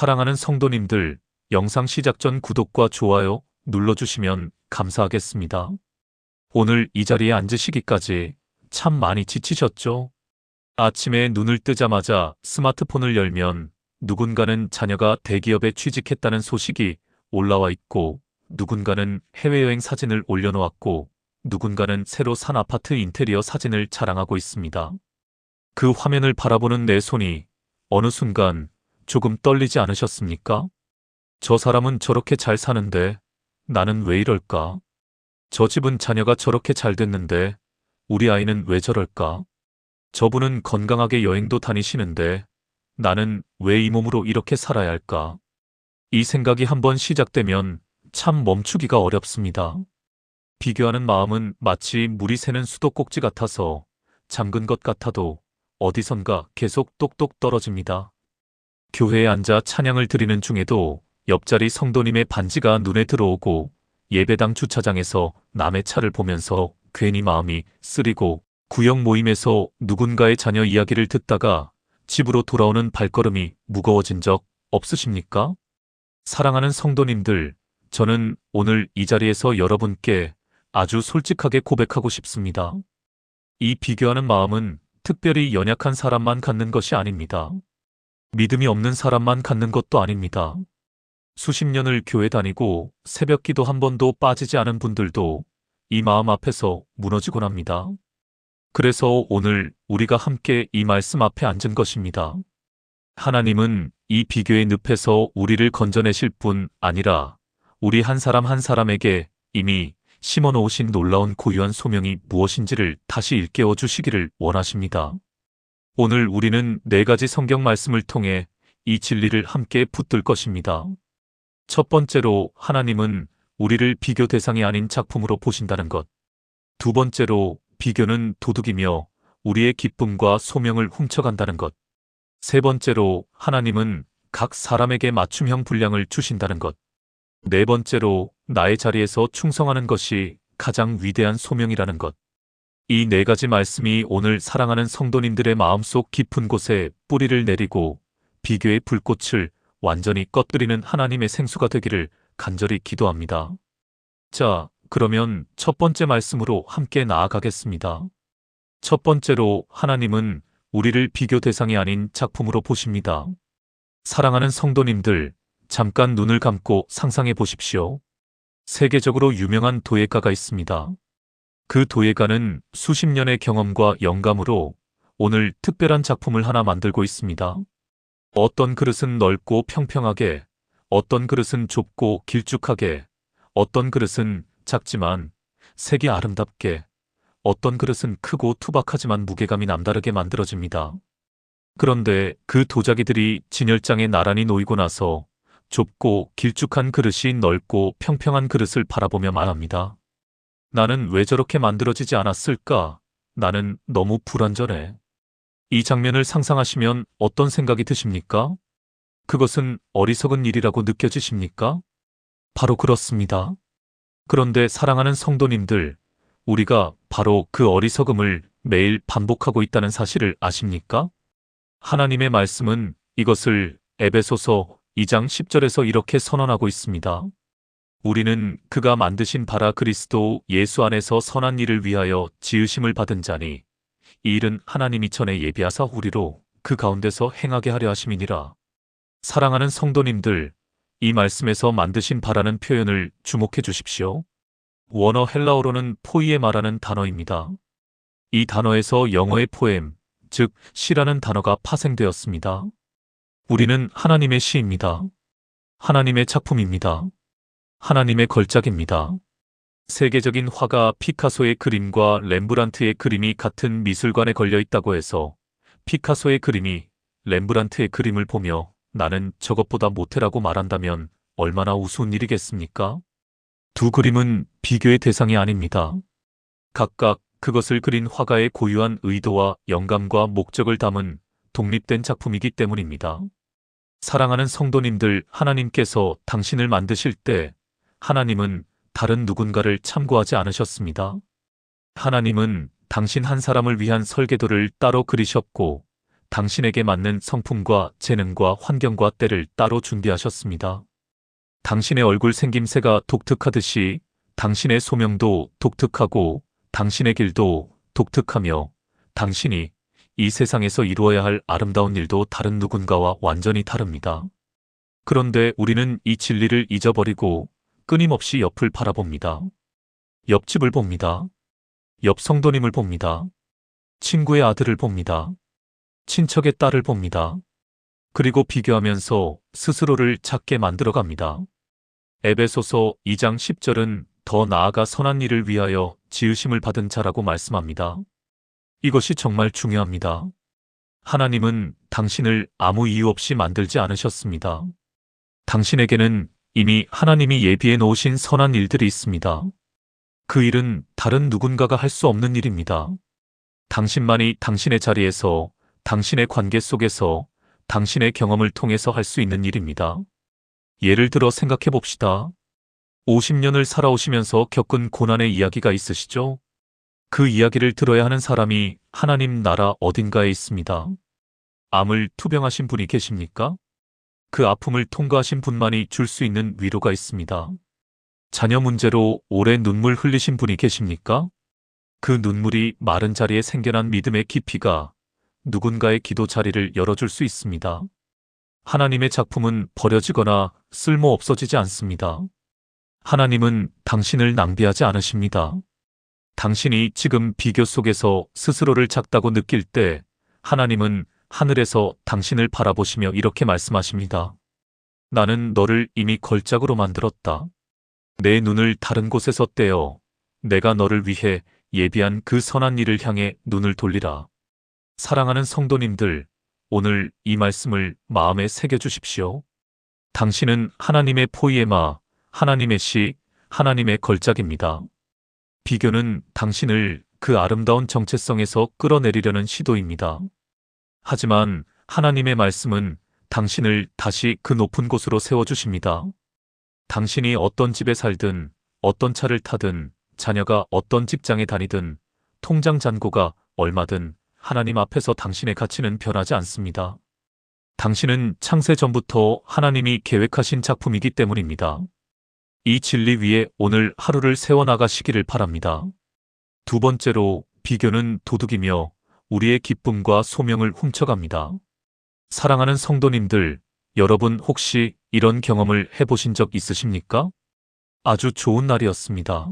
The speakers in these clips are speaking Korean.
사랑하는 성도님들, 영상 시작 전 구독과 좋아요 눌러주시면 감사하겠습니다. 오늘 이 자리에 앉으시기까지 참 많이 지치셨죠? 아침에 눈을 뜨자마자 스마트폰을 열면 누군가는 자녀가 대기업에 취직했다는 소식이 올라와 있고, 누군가는 해외여행 사진을 올려놓았고, 누군가는 새로 산 아파트 인테리어 사진을 자랑하고 있습니다. 그 화면을 바라보는 내 손이 어느 순간 조금 떨리지 않으셨습니까? 저 사람은 저렇게 잘 사는데 나는 왜 이럴까? 저 집은 자녀가 저렇게 잘 됐는데 우리 아이는 왜 저럴까? 저분은 건강하게 여행도 다니시는데 나는 왜 이 몸으로 이렇게 살아야 할까? 이 생각이 한번 시작되면 참 멈추기가 어렵습니다. 비교하는 마음은 마치 물이 새는 수도꼭지 같아서 잠근 것 같아도 어디선가 계속 똑똑 떨어집니다. 교회에 앉아 찬양을 드리는 중에도 옆자리 성도님의 반지가 눈에 들어오고, 예배당 주차장에서 남의 차를 보면서 괜히 마음이 쓰리고, 구역 모임에서 누군가의 자녀 이야기를 듣다가 집으로 돌아오는 발걸음이 무거워진 적 없으십니까? 사랑하는 성도님들, 저는 오늘 이 자리에서 여러분께 아주 솔직하게 고백하고 싶습니다. 이 비교하는 마음은 특별히 연약한 사람만 갖는 것이 아닙니다. 믿음이 없는 사람만 갖는 것도 아닙니다. 수십 년을 교회 다니고 새벽 기도 한 번도 빠지지 않은 분들도 이 마음 앞에서 무너지곤 합니다. 그래서 오늘 우리가 함께 이 말씀 앞에 앉은 것입니다. 하나님은 이 비교의 늪에서 우리를 건져내실 뿐 아니라 우리 한 사람 한 사람에게 이미 심어놓으신 놀라운 고유한 소명이 무엇인지를 다시 일깨워 주시기를 원하십니다. 오늘 우리는 4가지 성경 말씀을 통해 이 진리를 함께 붙들 것입니다. 첫 번째로, 하나님은 우리를 비교 대상이 아닌 작품으로 보신다는 것. 두 번째로, 비교는 도둑이며 우리의 기쁨과 소명을 훔쳐간다는 것. 세 번째로, 하나님은 각 사람에게 맞춤형 분량을 주신다는 것. 네 번째로, 나의 자리에서 충성하는 것이 가장 위대한 소명이라는 것. 이 4가지 말씀이 오늘 사랑하는 성도님들의 마음속 깊은 곳에 뿌리를 내리고 비교의 불꽃을 완전히 꺼뜨리는 하나님의 생수가 되기를 간절히 기도합니다. 자, 그러면 첫 번째 말씀으로 함께 나아가겠습니다. 첫 번째로, 하나님은 우리를 비교 대상이 아닌 작품으로 보십니다. 사랑하는 성도님들, 잠깐 눈을 감고 상상해 보십시오. 세계적으로 유명한 도예가가 있습니다. 그 도예가는 수십 년의 경험과 영감으로 오늘 특별한 작품을 하나 만들고 있습니다. 어떤 그릇은 넓고 평평하게, 어떤 그릇은 좁고 길쭉하게, 어떤 그릇은 작지만 색이 아름답게, 어떤 그릇은 크고 투박하지만 무게감이 남다르게 만들어집니다. 그런데 그 도자기들이 진열장에 나란히 놓이고 나서 좁고 길쭉한 그릇이 넓고 평평한 그릇을 바라보며 말합니다. 나는 왜 저렇게 만들어지지 않았을까? 나는 너무 불완전해. 이 장면을 상상하시면 어떤 생각이 드십니까? 그것은 어리석은 일이라고 느껴지십니까? 바로 그렇습니다. 그런데 사랑하는 성도님들, 우리가 바로 그 어리석음을 매일 반복하고 있다는 사실을 아십니까? 하나님의 말씀은 이것을 에베소서 2장 10절에서 이렇게 선언하고 있습니다. 우리는 그가 만드신 바라 그리스도 예수 안에서 선한 일을 위하여 지으심을 받은 자니 이 일은 하나님이 전에 예비하사 우리로 그 가운데서 행하게 하려 하심이니라. 사랑하는 성도님들, 이 말씀에서 만드신 바라는 표현을 주목해 주십시오. 원어 헬라어로는 포이에 말하는 단어입니다. 이 단어에서 영어의 포엠, 즉 시라는 단어가 파생되었습니다. 우리는 하나님의 시입니다. 하나님의 작품입니다. 하나님의 걸작입니다. 세계적인 화가 피카소의 그림과 렘브란트의 그림이 같은 미술관에 걸려 있다고 해서 피카소의 그림이 렘브란트의 그림을 보며 나는 저것보다 못해라고 말한다면 얼마나 우스운 일이겠습니까? 두 그림은 비교의 대상이 아닙니다. 각각 그것을 그린 화가의 고유한 의도와 영감과 목적을 담은 독립된 작품이기 때문입니다. 사랑하는 성도님들, 하나님께서 당신을 만드실 때 하나님은 다른 누군가를 참고하지 않으셨습니다. 하나님은 당신 한 사람을 위한 설계도를 따로 그리셨고 당신에게 맞는 성품과 재능과 환경과 때를 따로 준비하셨습니다. 당신의 얼굴 생김새가 독특하듯이 당신의 소명도 독특하고 당신의 길도 독특하며 당신이 이 세상에서 이루어야 할 아름다운 일도 다른 누군가와 완전히 다릅니다. 그런데 우리는 이 진리를 잊어버리고 끊임없이 옆을 바라봅니다. 옆집을 봅니다. 옆 성도님을 봅니다. 친구의 아들을 봅니다. 친척의 딸을 봅니다. 그리고 비교하면서 스스로를 작게 만들어갑니다. 에베소서 2장 10절은 더 나아가 선한 일을 위하여 지으심을 받은 자라고 말씀합니다. 이것이 정말 중요합니다. 하나님은 당신을 아무 이유 없이 만들지 않으셨습니다. 당신에게는 이미 하나님이 예비해 놓으신 선한 일들이 있습니다. 그 일은 다른 누군가가 할 수 없는 일입니다. 당신만이 당신의 자리에서, 당신의 관계 속에서, 당신의 경험을 통해서 할 수 있는 일입니다. 예를 들어 생각해 봅시다. 50년을 살아오시면서 겪은 고난의 이야기가 있으시죠? 그 이야기를 들어야 하는 사람이 하나님 나라 어딘가에 있습니다. 암을 투병하신 분이 계십니까? 그 아픔을 통과하신 분만이 줄 수 있는 위로가 있습니다. 자녀 문제로 오래 눈물 흘리신 분이 계십니까? 그 눈물이 마른 자리에 생겨난 믿음의 깊이가 누군가의 기도 자리를 열어줄 수 있습니다. 하나님의 작품은 버려지거나 쓸모 없어지지 않습니다. 하나님은 당신을 낭비하지 않으십니다. 당신이 지금 비교 속에서 스스로를 작다고 느낄 때 하나님은 하늘에서 당신을 바라보시며 이렇게 말씀하십니다. 나는 너를 이미 걸작으로 만들었다. 내 눈을 다른 곳에서 떼어 내가 너를 위해 예비한 그 선한 일을 향해 눈을 돌리라. 사랑하는 성도님들, 오늘 이 말씀을 마음에 새겨주십시오. 당신은 하나님의 포이에마, 하나님의 시, 하나님의 걸작입니다. 비교는 당신을 그 아름다운 정체성에서 끌어내리려는 시도입니다. 하지만 하나님의 말씀은 당신을 다시 그 높은 곳으로 세워주십니다. 당신이 어떤 집에 살든, 어떤 차를 타든, 자녀가 어떤 직장에 다니든, 통장 잔고가 얼마든 하나님 앞에서 당신의 가치는 변하지 않습니다. 당신은 창세 전부터 하나님이 계획하신 작품이기 때문입니다. 이 진리 위에 오늘 하루를 세워나가시기를 바랍니다. 두 번째로, 비교는 도둑이며 우리의 기쁨과 소명을 훔쳐갑니다. 사랑하는 성도님들, 여러분 혹시 이런 경험을 해보신 적 있으십니까? 아주 좋은 날이었습니다.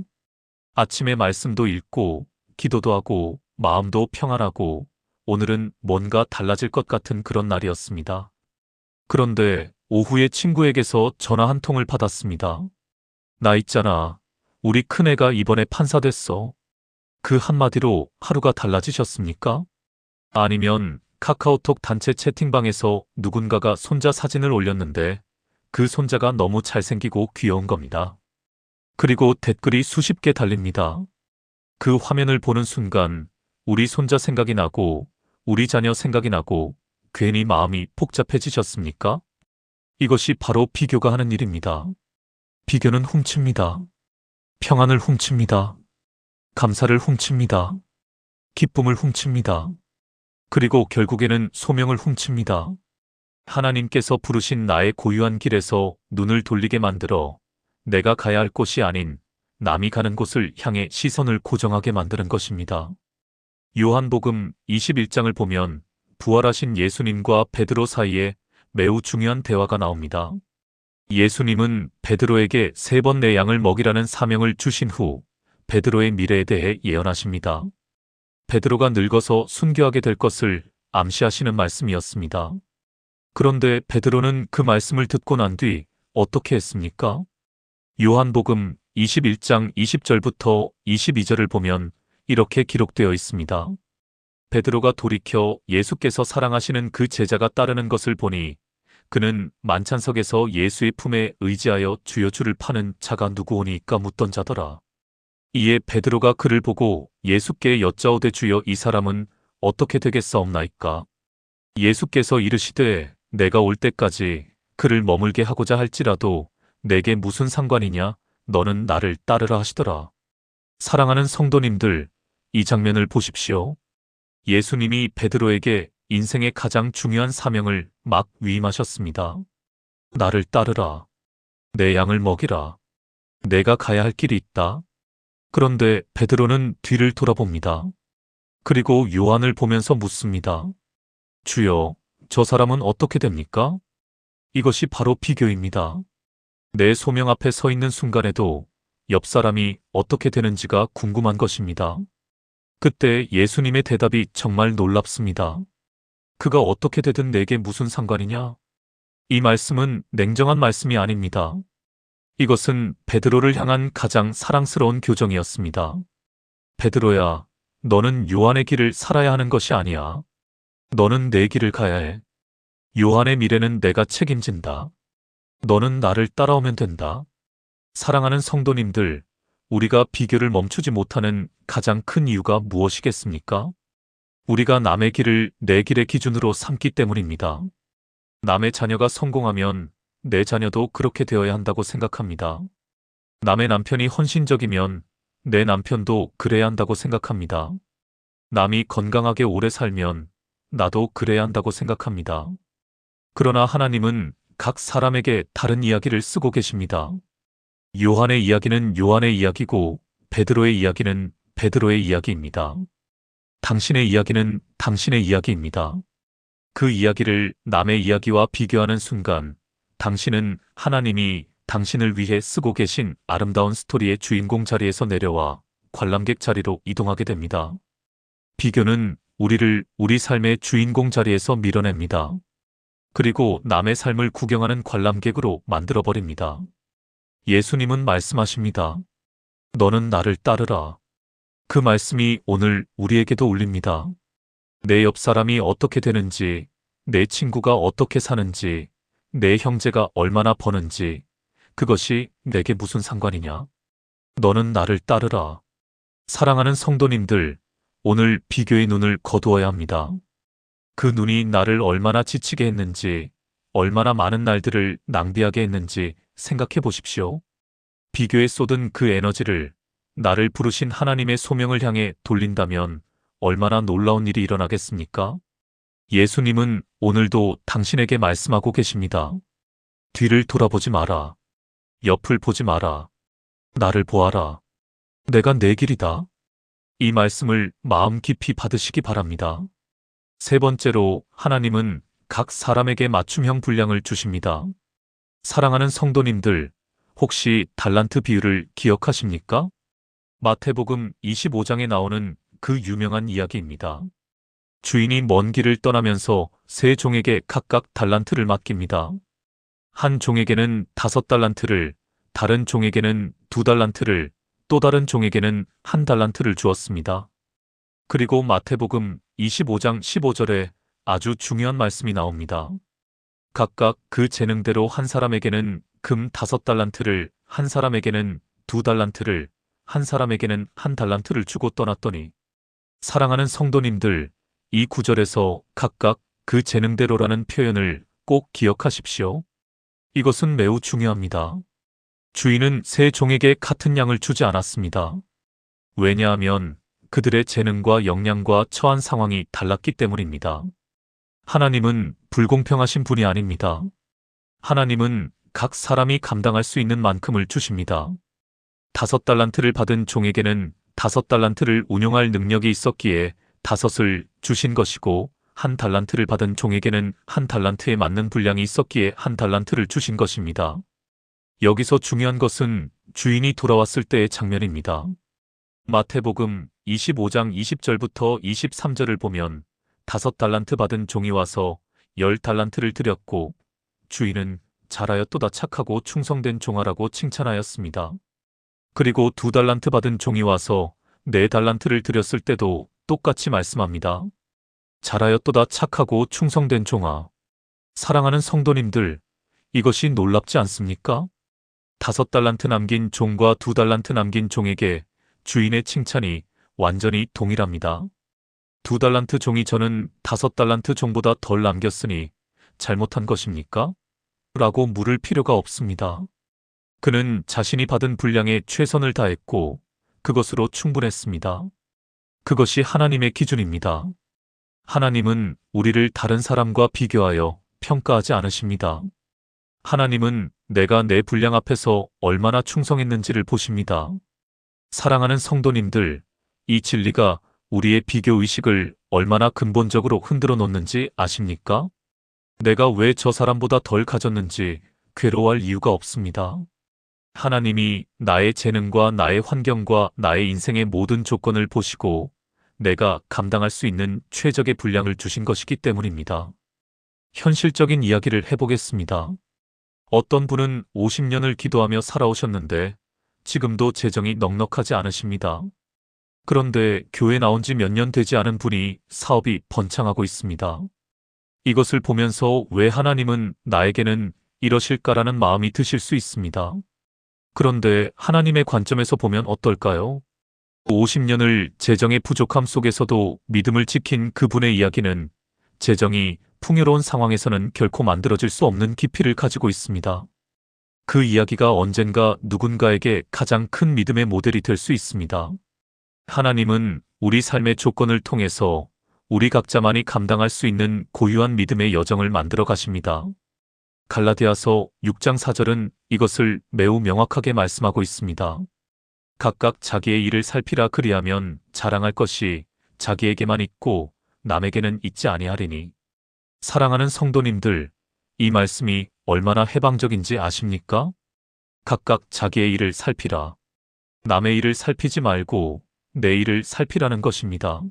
아침에 말씀도 읽고, 기도도 하고, 마음도 평안하고, 오늘은 뭔가 달라질 것 같은 그런 날이었습니다. 그런데 오후에 친구에게서 전화 한 통을 받았습니다. 나 있잖아. 우리 큰애가 이번에 판사 됐어. 그 한마디로 하루가 달라지셨습니까? 아니면 카카오톡 단체 채팅방에서 누군가가 손자 사진을 올렸는데 그 손자가 너무 잘생기고 귀여운 겁니다. 그리고 댓글이 수십 개 달립니다. 그 화면을 보는 순간 우리 손자 생각이 나고 우리 자녀 생각이 나고 괜히 마음이 복잡해지셨습니까? 이것이 바로 비교가 하는 일입니다. 비교는 훔칩니다. 평안을 훔칩니다. 감사를 훔칩니다. 기쁨을 훔칩니다. 그리고 결국에는 소명을 훔칩니다. 하나님께서 부르신 나의 고유한 길에서 눈을 돌리게 만들어 내가 가야 할 곳이 아닌 남이 가는 곳을 향해 시선을 고정하게 만드는 것입니다. 요한복음 21장을 보면 부활하신 예수님과 베드로 사이에 매우 중요한 대화가 나옵니다. 예수님은 베드로에게 3번 내 양을 먹이라는 사명을 주신 후 베드로의 미래에 대해 예언하십니다. 베드로가 늙어서 순교하게 될 것을 암시하시는 말씀이었습니다. 그런데 베드로는 그 말씀을 듣고 난 뒤 어떻게 했습니까? 요한복음 21장 20절부터 22절을 보면 이렇게 기록되어 있습니다. 베드로가 돌이켜 예수께서 사랑하시는 그 제자가 따르는 것을 보니 그는 만찬석에서 예수의 품에 의지하여 주여 주를 파는 자가 누구오니까 묻던 자더라. 이에 베드로가 그를 보고 예수께 여짜오되 주여 이 사람은 어떻게 되겠사옵나이까? 예수께서 이르시되 내가 올 때까지 그를 머물게 하고자 할지라도 내게 무슨 상관이냐? 너는 나를 따르라 하시더라. 사랑하는 성도님들, 이 장면을 보십시오. 예수님이 베드로에게 인생의 가장 중요한 사명을 막 위임하셨습니다. 나를 따르라. 내 양을 먹이라. 내가 가야 할 길이 있다. 그런데 베드로는 뒤를 돌아봅니다. 그리고 요한을 보면서 묻습니다. 주여, 저 사람은 어떻게 됩니까? 이것이 바로 비교입니다. 내 소명 앞에 서 있는 순간에도 옆 사람이 어떻게 되는지가 궁금한 것입니다. 그때 예수님의 대답이 정말 놀랍습니다. 그가 어떻게 되든 내게 무슨 상관이냐? 이 말씀은 냉정한 말씀이 아닙니다. 이것은 베드로를 향한 가장 사랑스러운 교정이었습니다. 베드로야, 너는 요한의 길을 살아야 하는 것이 아니야. 너는 내 길을 가야 해. 요한의 미래는 내가 책임진다. 너는 나를 따라오면 된다. 사랑하는 성도님들, 우리가 비교를 멈추지 못하는 가장 큰 이유가 무엇이겠습니까? 우리가 남의 길을 내 길의 기준으로 삼기 때문입니다. 남의 자녀가 성공하면 내 자녀도 그렇게 되어야 한다고 생각합니다. 남의 남편이 헌신적이면 내 남편도 그래야 한다고 생각합니다. 남이 건강하게 오래 살면 나도 그래야 한다고 생각합니다. 그러나 하나님은 각 사람에게 다른 이야기를 쓰고 계십니다. 요한의 이야기는 요한의 이야기고 베드로의 이야기는 베드로의 이야기입니다. 당신의 이야기는 당신의 이야기입니다. 그 이야기를 남의 이야기와 비교하는 순간 당신은 하나님이 당신을 위해 쓰고 계신 아름다운 스토리의 주인공 자리에서 내려와 관람객 자리로 이동하게 됩니다. 비교는 우리를 우리 삶의 주인공 자리에서 밀어냅니다. 그리고 남의 삶을 구경하는 관람객으로 만들어버립니다. 예수님은 말씀하십니다. 너는 나를 따르라. 그 말씀이 오늘 우리에게도 울립니다. 내 옆 사람이 어떻게 되는지, 내 친구가 어떻게 사는지, 내 형제가 얼마나 버는지, 그것이 내게 무슨 상관이냐? 너는 나를 따르라. 사랑하는 성도님들, 오늘 비교의 눈을 거두어야 합니다. 그 눈이 나를 얼마나 지치게 했는지, 얼마나 많은 날들을 낭비하게 했는지 생각해 보십시오. 비교에 쏟은 그 에너지를 나를 부르신 하나님의 소명을 향해 돌린다면 얼마나 놀라운 일이 일어나겠습니까? 예수님은 오늘도 당신에게 말씀하고 계십니다. 뒤를 돌아보지 마라. 옆을 보지 마라. 나를 보아라. 내가 내 길이다. 이 말씀을 마음 깊이 받으시기 바랍니다. 세 번째로 하나님은 각 사람에게 맞춤형 분량을 주십니다. 사랑하는 성도님들, 혹시 달란트 비유를 기억하십니까? 마태복음 25장에 나오는 그 유명한 이야기입니다. 주인이 먼 길을 떠나면서 세 종에게 각각 달란트를 맡깁니다. 한 종에게는 5달란트를, 다른 종에게는 2달란트를, 또 다른 종에게는 1달란트를 주었습니다. 그리고 마태복음 25장 15절에 아주 중요한 말씀이 나옵니다. 각각 그 재능대로 한 사람에게는 금 5달란트를, 한 사람에게는 2달란트를, 한 사람에게는 1달란트를 주고 떠났더니, 사랑하는 성도님들, 이 구절에서 각각 그 재능대로라는 표현을 꼭 기억하십시오. 이것은 매우 중요합니다. 주인은 세 종에게 같은 양을 주지 않았습니다. 왜냐하면 그들의 재능과 역량과 처한 상황이 달랐기 때문입니다. 하나님은 불공평하신 분이 아닙니다. 하나님은 각 사람이 감당할 수 있는 만큼을 주십니다. 5달란트를 받은 종에게는 5달란트를 운용할 능력이 있었기에 5을 주신 것이고, 1달란트를 받은 종에게는 1달란트에 맞는 분량이 있었기에 1달란트를 주신 것입니다. 여기서 중요한 것은 주인이 돌아왔을 때의 장면입니다. 마태복음 25장 20절부터 23절을 보면 5달란트 받은 종이 와서 10달란트를 드렸고, 주인은 잘하였도다 착하고 충성된 종아라고 칭찬하였습니다. 그리고 2달란트 받은 종이 와서 4달란트를 드렸을 때도 똑같이 말씀합니다. 잘하였도다 착하고 충성된 종아. 사랑하는 성도님들, 이것이 놀랍지 않습니까? 5달란트 남긴 종과 2달란트 남긴 종에게 주인의 칭찬이 완전히 동일합니다. 2달란트 종이 저는 5달란트 종보다 덜 남겼으니 잘못한 것입니까? 라고 물을 필요가 없습니다. 그는 자신이 받은 분량에 최선을 다했고 그것으로 충분했습니다. 그것이 하나님의 기준입니다. 하나님은 우리를 다른 사람과 비교하여 평가하지 않으십니다. 하나님은 내가 내 분량 앞에서 얼마나 충성했는지를 보십니다. 사랑하는 성도님들, 이 진리가 우리의 비교의식을 얼마나 근본적으로 흔들어 놓는지 아십니까? 내가 왜 저 사람보다 덜 가졌는지 괴로워할 이유가 없습니다. 하나님이 나의 재능과 나의 환경과 나의 인생의 모든 조건을 보시고 내가 감당할 수 있는 최적의 분량을 주신 것이기 때문입니다. 현실적인 이야기를 해보겠습니다. 어떤 분은 50년을 기도하며 살아오셨는데 지금도 재정이 넉넉하지 않으십니다. 그런데 교회 나온 지 몇 년 되지 않은 분이 사업이 번창하고 있습니다. 이것을 보면서 왜 하나님은 나에게는 이러실까라는 마음이 드실 수 있습니다. 그런데 하나님의 관점에서 보면 어떨까요? 50년을 재정의 부족함 속에서도 믿음을 지킨 그분의 이야기는 재정이 풍요로운 상황에서는 결코 만들어질 수 없는 깊이를 가지고 있습니다. 그 이야기가 언젠가 누군가에게 가장 큰 믿음의 모델이 될 수 있습니다. 하나님은 우리 삶의 조건을 통해서 우리 각자만이 감당할 수 있는 고유한 믿음의 여정을 만들어 가십니다. 갈라디아서 6장 4절은 이것을 매우 명확하게 말씀하고 있습니다. 각각 자기의 일을 살피라 그리하면 자랑할 것이 자기에게만 있고 남에게는 있지 아니하리니. 사랑하는 성도님들, 이 말씀이 얼마나 해방적인지 아십니까? 각각 자기의 일을 살피라. 남의 일을 살피지 말고 내 일을 살피라는 것입니다.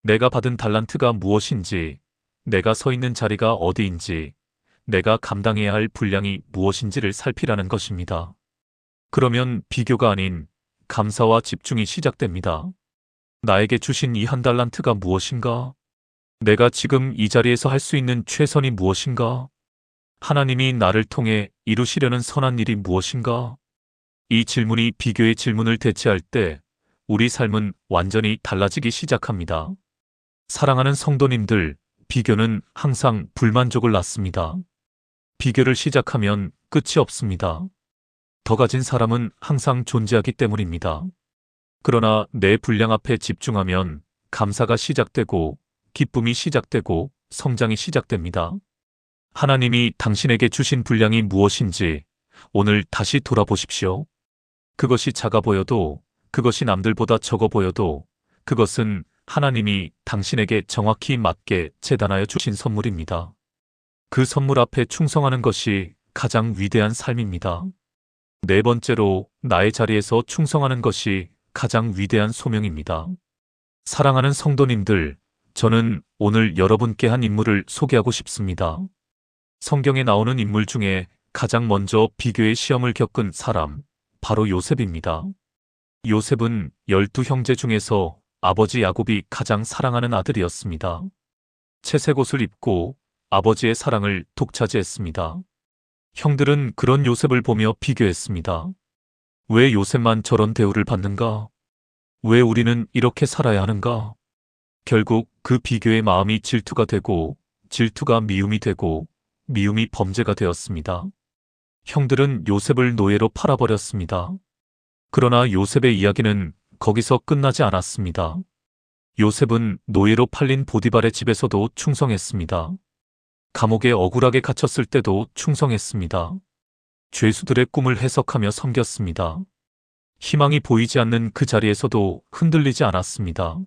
내가 받은 달란트가 무엇인지, 내가 서 있는 자리가 어디인지, 내가 감당해야 할 분량이 무엇인지를 살피라는 것입니다. 그러면 비교가 아닌 감사와 집중이 시작됩니다. 나에게 주신 이 한 달란트가 무엇인가? 내가 지금 이 자리에서 할 수 있는 최선이 무엇인가? 하나님이 나를 통해 이루시려는 선한 일이 무엇인가? 이 질문이 비교의 질문을 대체할 때 우리 삶은 완전히 달라지기 시작합니다. 사랑하는 성도님들, 비교는 항상 불만족을 낳습니다. 비교를 시작하면 끝이 없습니다. 더 가진 사람은 항상 존재하기 때문입니다. 그러나 내 분량 앞에 집중하면 감사가 시작되고 기쁨이 시작되고 성장이 시작됩니다. 하나님이 당신에게 주신 분량이 무엇인지 오늘 다시 돌아보십시오. 그것이 작아 보여도, 그것이 남들보다 적어 보여도 그것은 하나님이 당신에게 정확히 맞게 재단하여 주신 선물입니다. 그 선물 앞에 충성하는 것이 가장 위대한 삶입니다. 네 번째로, 나의 자리에서 충성하는 것이 가장 위대한 소명입니다. 사랑하는 성도님들, 저는 오늘 여러분께 한 인물을 소개하고 싶습니다. 성경에 나오는 인물 중에 가장 먼저 비교의 시험을 겪은 사람, 바로 요셉입니다. 요셉은 12형제 중에서 아버지 야곱이 가장 사랑하는 아들이었습니다. 채색 옷을 입고 아버지의 사랑을 독차지했습니다. 형들은 그런 요셉을 보며 비교했습니다. 왜 요셉만 저런 대우를 받는가? 왜 우리는 이렇게 살아야 하는가? 결국 그 비교의 마음이 질투가 되고, 질투가 미움이 되고, 미움이 범죄가 되었습니다. 형들은 요셉을 노예로 팔아버렸습니다. 그러나 요셉의 이야기는 거기서 끝나지 않았습니다. 요셉은 노예로 팔린 보디발의 집에서도 충성했습니다. 감옥에 억울하게 갇혔을 때도 충성했습니다. 죄수들의 꿈을 해석하며 섬겼습니다. 희망이 보이지 않는 그 자리에서도 흔들리지 않았습니다.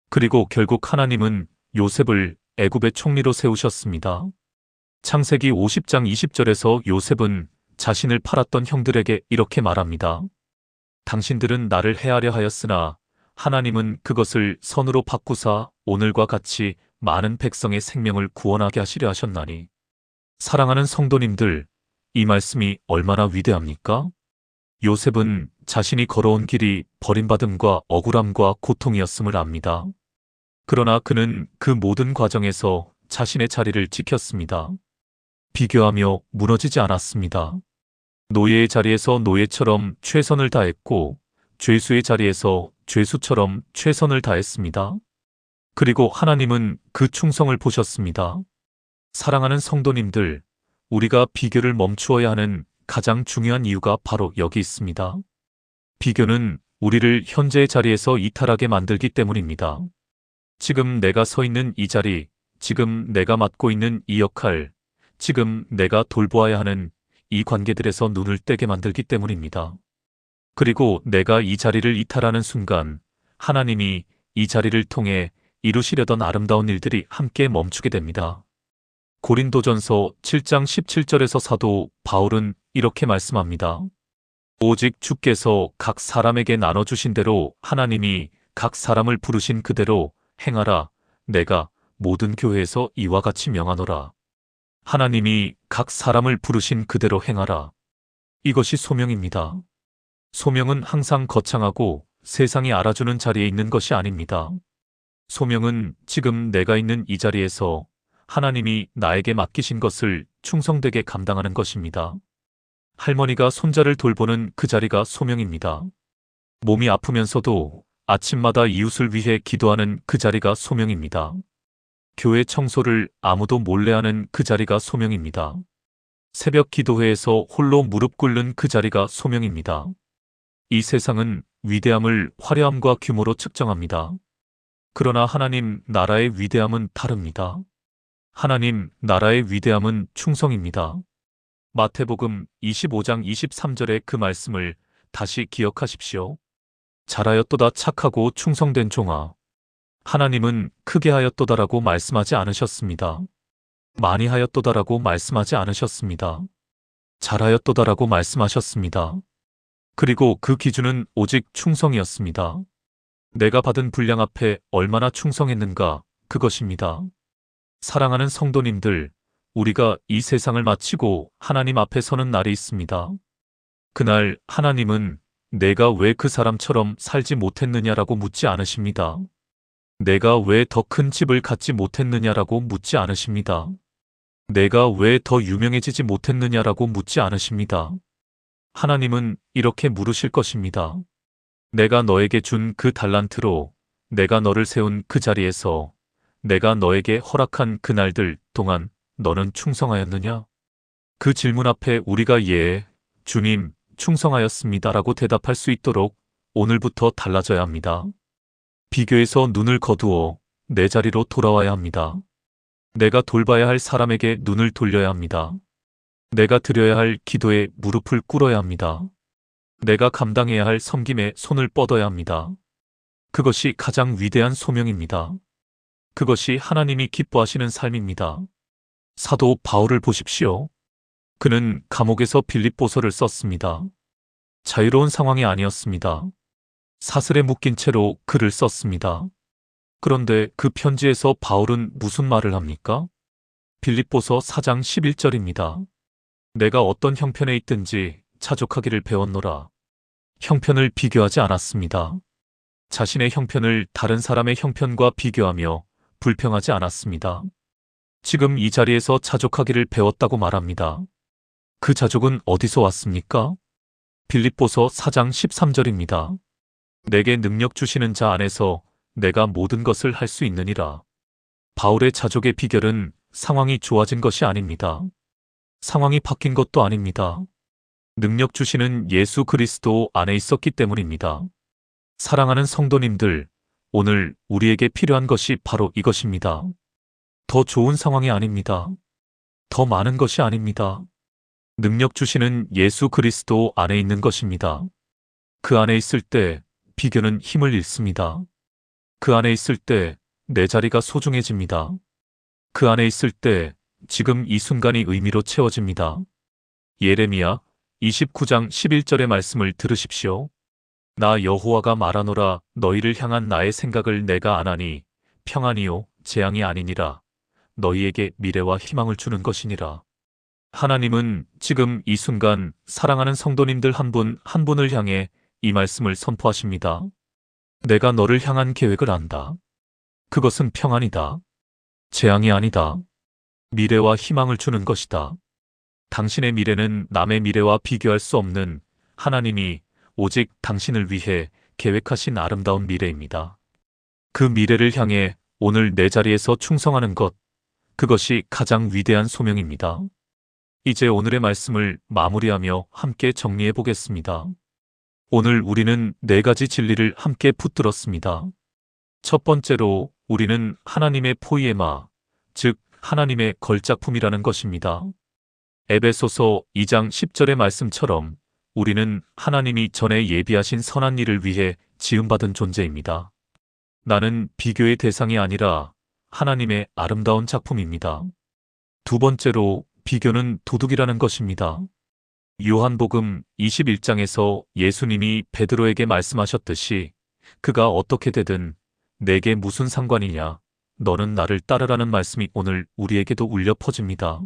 그리고 결국 하나님은 요셉을 애굽의 총리로 세우셨습니다. 창세기 50장 20절에서 요셉은 자신을 팔았던 형들에게 이렇게 말합니다. 당신들은 나를 해하려 하였으나 하나님은 그것을 선으로 바꾸사 오늘과 같이 많은 백성의 생명을 구원하게 하시려 하셨나니. 사랑하는 성도님들, 이 말씀이 얼마나 위대합니까? 요셉은 자신이 걸어온 길이 버림받음과 억울함과 고통이었음을 압니다. 그러나 그는 그 모든 과정에서 자신의 자리를 지켰습니다. 비교하며 무너지지 않았습니다. 노예의 자리에서 노예처럼 최선을 다했고, 죄수의 자리에서 죄수처럼 최선을 다했습니다. 그리고 하나님은 그 충성을 보셨습니다. 사랑하는 성도님들, 우리가 비교를 멈추어야 하는 가장 중요한 이유가 바로 여기 있습니다. 비교는 우리를 현재의 자리에서 이탈하게 만들기 때문입니다. 지금 내가 서 있는 이 자리, 지금 내가 맡고 있는 이 역할, 지금 내가 돌보아야 하는 이 관계들에서 눈을 떼게 만들기 때문입니다. 그리고 내가 이 자리를 이탈하는 순간 하나님이 이 자리를 통해 이루시려던 아름다운 일들이 함께 멈추게 됩니다. 고린도전서 7장 17절에서 사도 바울은 이렇게 말씀합니다. 오직 주께서 각 사람에게 나눠주신 대로 하나님이 각 사람을 부르신 그대로 행하라. 내가 모든 교회에서 이와 같이 명하노라. 하나님이 각 사람을 부르신 그대로 행하라. 이것이 소명입니다. 소명은 항상 거창하고 세상이 알아주는 자리에 있는 것이 아닙니다. 소명은 지금 내가 있는 이 자리에서 하나님이 나에게 맡기신 것을 충성되게 감당하는 것입니다. 할머니가 손자를 돌보는 그 자리가 소명입니다. 몸이 아프면서도 아침마다 이웃을 위해 기도하는 그 자리가 소명입니다. 교회 청소를 아무도 몰래 하는 그 자리가 소명입니다. 새벽 기도회에서 홀로 무릎 꿇는 그 자리가 소명입니다. 이 세상은 위대함을 화려함과 규모로 측정합니다. 그러나 하나님 나라의 위대함은 다릅니다. 하나님 나라의 위대함은 충성입니다. 마태복음 25장 23절의 그 말씀을 다시 기억하십시오. 잘하였도다 착하고 충성된 종아. 하나님은 크게 하였도다라고 말씀하지 않으셨습니다. 많이 하였도다라고 말씀하지 않으셨습니다. 잘하였도다라고 말씀하셨습니다. 그리고 그 기준은 오직 충성이었습니다. 내가 받은 분량 앞에 얼마나 충성했는가, 그것입니다. 사랑하는 성도님들, 우리가 이 세상을 마치고 하나님 앞에 서는 날이 있습니다. 그날 하나님은 내가 왜 그 사람처럼 살지 못했느냐라고 묻지 않으십니다. 내가 왜 더 큰 집을 갖지 못했느냐라고 묻지 않으십니다. 내가 왜 더 유명해지지 못했느냐라고 묻지 않으십니다. 하나님은 이렇게 물으실 것입니다. 내가 너에게 준 그 달란트로, 내가 너를 세운 그 자리에서, 내가 너에게 허락한 그 날들 동안 너는 충성하였느냐? 그 질문 앞에 우리가 예, 주님, 충성하였습니다라고 대답할 수 있도록 오늘부터 달라져야 합니다. 비교에서 눈을 거두어 내 자리로 돌아와야 합니다. 내가 돌봐야 할 사람에게 눈을 돌려야 합니다. 내가 드려야 할 기도에 무릎을 꿇어야 합니다. 내가 감당해야 할 섬김에 손을 뻗어야 합니다. 그것이 가장 위대한 소명입니다. 그것이 하나님이 기뻐하시는 삶입니다. 사도 바울을 보십시오. 그는 감옥에서 빌립보서를 썼습니다. 자유로운 상황이 아니었습니다. 사슬에 묶인 채로 글을 썼습니다. 그런데 그 편지에서 바울은 무슨 말을 합니까? 빌립보서 4장 11절입니다. 내가 어떤 형편에 있든지 자족하기를 배웠노라. 형편을 비교하지 않았습니다. 자신의 형편을 다른 사람의 형편과 비교하며 불평하지 않았습니다. 지금 이 자리에서 자족하기를 배웠다고 말합니다. 그 자족은 어디서 왔습니까? 빌립보서 4장 13절입니다. 내게 능력 주시는 자 안에서 내가 모든 것을 할 수 있느니라. 바울의 자족의 비결은 상황이 좋아진 것이 아닙니다. 상황이 바뀐 것도 아닙니다. 능력 주시는 예수 그리스도 안에 있었기 때문입니다. 사랑하는 성도님들, 오늘 우리에게 필요한 것이 바로 이것입니다. 더 좋은 상황이 아닙니다. 더 많은 것이 아닙니다. 능력 주시는 예수 그리스도 안에 있는 것입니다. 그 안에 있을 때 비교는 힘을 잃습니다. 그 안에 있을 때 내 자리가 소중해집니다. 그 안에 있을 때 지금 이 순간이 의미로 채워집니다. 예레미야 29장 11절의 말씀을 들으십시오. 나 여호와가 말하노라. 너희를 향한 나의 생각을 내가 아나니 평안이요 재앙이 아니니라. 너희에게 미래와 희망을 주는 것이니라. 하나님은 지금 이 순간 사랑하는 성도님들 한 분 한 분을 향해 이 말씀을 선포하십니다. 내가 너를 향한 계획을 안다. 그것은 평안이다. 재앙이 아니다. 미래와 희망을 주는 것이다. 당신의 미래는 남의 미래와 비교할 수 없는 하나님이 오직 당신을 위해 계획하신 아름다운 미래입니다. 그 미래를 향해 오늘 내 자리에서 충성하는 것, 그것이 가장 위대한 소명입니다. 이제 오늘의 말씀을 마무리하며 함께 정리해 보겠습니다. 오늘 우리는 4가지 진리를 함께 붙들었습니다. 첫 번째로 우리는 하나님의 포이에마, 즉 하나님의 걸작품이라는 것입니다. 에베소서 2장 10절의 말씀처럼 우리는 하나님이 전에 예비하신 선한 일을 위해 지음받은 존재입니다. 나는 비교의 대상이 아니라 하나님의 아름다운 작품입니다. 두 번째로 비교는 도둑이라는 것입니다. 요한복음 21장에서 예수님이 베드로에게 말씀하셨듯이 그가 어떻게 되든 내게 무슨 상관이냐, 너는 나를 따르라는 말씀이 오늘 우리에게도 울려 퍼집니다.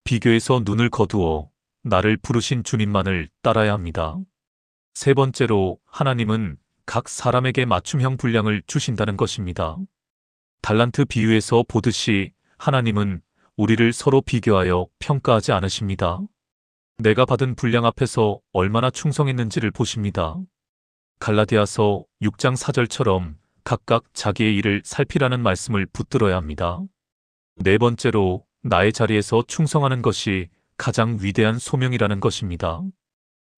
비교에서 눈을 거두어 나를 부르신 주님만을 따라야 합니다. 세 번째로 하나님은 각 사람에게 맞춤형 분량을 주신다는 것입니다. 달란트 비유에서 보듯이 하나님은 우리를 서로 비교하여 평가하지 않으십니다. 내가 받은 분량 앞에서 얼마나 충성했는지를 보십니다. 갈라디아서 6장 4절처럼 각각 자기의 일을 살피라는 말씀을 붙들어야 합니다. 네 번째로 나의 자리에서 충성하는 것이 가장 위대한 소명이라는 것입니다.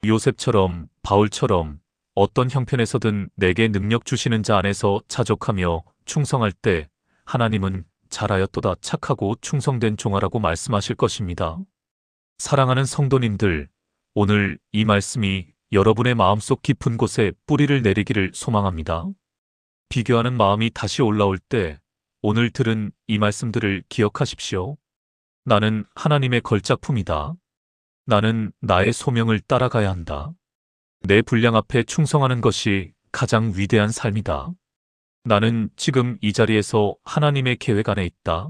요셉처럼 바울처럼 어떤 형편에서든 내게 능력 주시는 자 안에서 자족하며 충성할 때 하나님은 잘하였도다 착하고 충성된 종아라고 말씀하실 것입니다. 사랑하는 성도님들, 오늘 이 말씀이 여러분의 마음속 깊은 곳에 뿌리를 내리기를 소망합니다. 비교하는 마음이 다시 올라올 때 오늘 들은 이 말씀들을 기억하십시오. 나는 하나님의 걸작품이다. 나는 나의 소명을 따라가야 한다. 내 분량 앞에 충성하는 것이 가장 위대한 삶이다. 나는 지금 이 자리에서 하나님의 계획 안에 있다.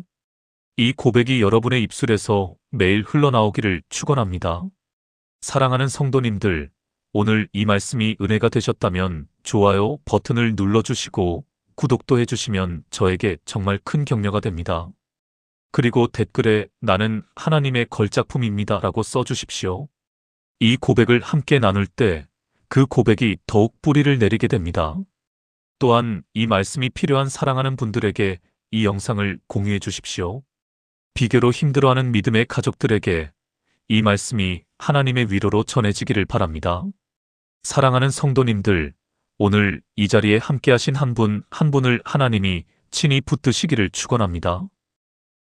이 고백이 여러분의 입술에서 매일 흘러나오기를 축원합니다. 사랑하는 성도님들, 오늘 이 말씀이 은혜가 되셨다면 좋아요 버튼을 눌러주시고 구독도 해주시면 저에게 정말 큰 격려가 됩니다. 그리고 댓글에 나는 하나님의 걸작품입니다 라고 써주십시오. 이 고백을 함께 나눌 때 그 고백이 더욱 뿌리를 내리게 됩니다. 또한 이 말씀이 필요한 사랑하는 분들에게 이 영상을 공유해 주십시오. 비교로 힘들어하는 믿음의 가족들에게 이 말씀이 하나님의 위로로 전해지기를 바랍니다. 사랑하는 성도님들, 오늘 이 자리에 함께하신 한 분 한 분을 하나님이 친히 붙드시기를 축원합니다.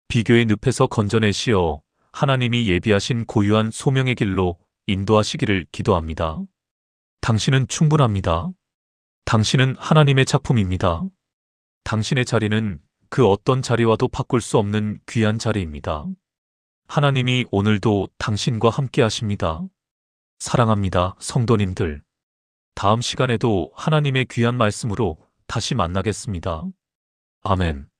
비교의 늪에서 건져내시어 하나님이 예비하신 고유한 소명의 길로 인도하시기를 기도합니다. 당신은 충분합니다. 당신은 하나님의 작품입니다. 당신의 자리는 그 어떤 자리와도 바꿀 수 없는 귀한 자리입니다. 하나님이 오늘도 당신과 함께 하십니다. 사랑합니다, 성도님들. 다음 시간에도 하나님의 귀한 말씀으로 다시 만나겠습니다. 아멘.